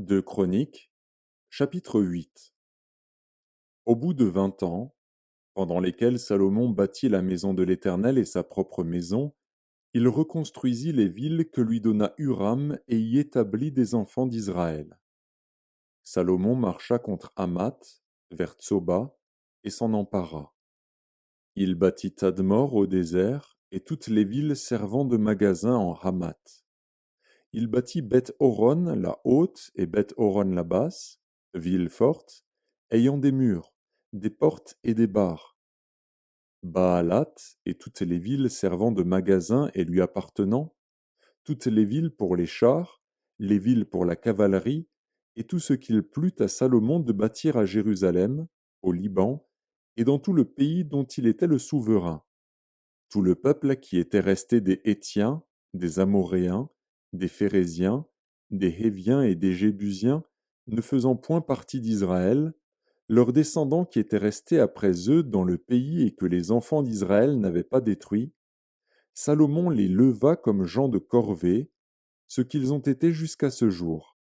De Chroniques, chapitre 8. Au bout de 20 ans, pendant lesquels Salomon bâtit la maison de l'Éternel et sa propre maison, il reconstruisit les villes que lui donna Huram et y établit des enfants d'Israël. Salomon marcha contre Hamath, vers Tsoba, et s'en empara. Il bâtit Tadmor au désert et toutes les villes servant de magasins en Hamath. Il bâtit Beth-Horon la haute et Beth-Horon la basse, villes fortes, ayant des murs, des portes et des barres. Baalat et toutes les villes servant de magasins et lui appartenant, toutes les villes pour les chars, les villes pour la cavalerie, et tout ce qu'il plut à Salomon de bâtir à Jérusalem, au Liban, et dans tout le pays dont il était le souverain. Tout le peuple qui était resté des Hétiens, des Amoréens, des Phéréziens, des Héviens et des Jébusiens, ne faisant point partie d'Israël, leurs descendants qui étaient restés après eux dans le pays et que les enfants d'Israël n'avaient pas détruit, Salomon les leva comme gens de corvée, ce qu'ils ont été jusqu'à ce jour.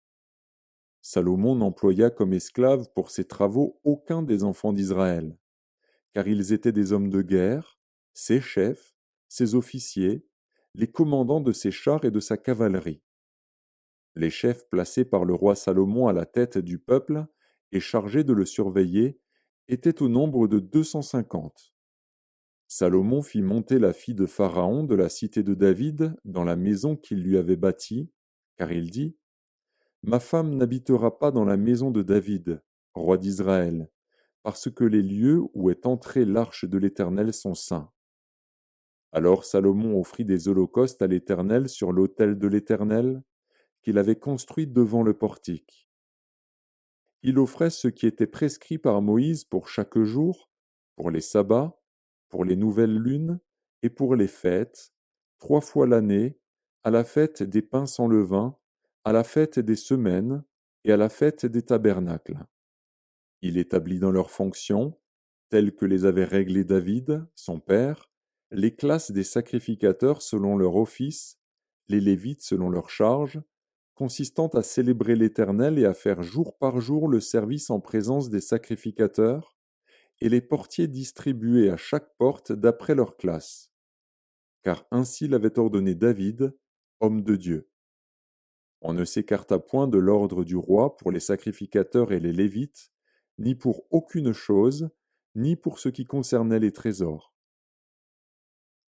Salomon n'employa comme esclaves pour ses travaux aucun des enfants d'Israël, car ils étaient des hommes de guerre, ses chefs, ses officiers, les commandants de ses chars et de sa cavalerie. Les chefs placés par le roi Salomon à la tête du peuple et chargés de le surveiller étaient au nombre de 250. Salomon fit monter la fille de Pharaon de la cité de David dans la maison qu'il lui avait bâtie, car il dit: Ma femme n'habitera pas dans la maison de David, roi d'Israël, parce que les lieux où est entrée l'arche de l'Éternel sont saints. Alors Salomon offrit des holocaustes à l'Éternel sur l'autel de l'Éternel, qu'il avait construit devant le portique. Il offrait ce qui était prescrit par Moïse pour chaque jour, pour les sabbats, pour les nouvelles lunes et pour les fêtes, 3 fois l'année, à la fête des pains sans levain, à la fête des semaines et à la fête des tabernacles. Il établit dans leurs fonctions, telles que les avait réglées David, son père, les classes des sacrificateurs selon leur office, les Lévites selon leur charge, consistant à célébrer l'Éternel et à faire jour par jour le service en présence des sacrificateurs, et les portiers distribués à chaque porte d'après leur classe. Car ainsi l'avait ordonné David, homme de Dieu. On ne s'écarta point de l'ordre du roi pour les sacrificateurs et les Lévites, ni pour aucune chose, ni pour ce qui concernait les trésors.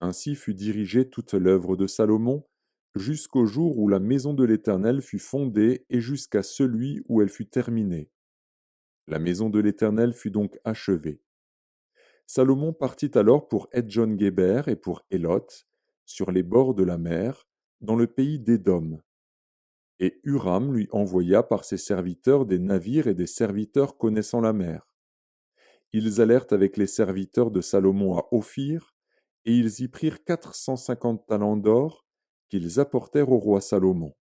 Ainsi fut dirigée toute l'œuvre de Salomon, jusqu'au jour où la maison de l'Éternel fut fondée et jusqu'à celui où elle fut terminée. La maison de l'Éternel fut donc achevée. Salomon partit alors pour Edjon-Guéber et pour Élot, sur les bords de la mer, dans le pays d'Édom. Et Huram lui envoya par ses serviteurs des navires et des serviteurs connaissant la mer. Ils allèrent avec les serviteurs de Salomon à Ophir, et ils y prirent 450 talents d'or qu'ils apportèrent au roi Salomon.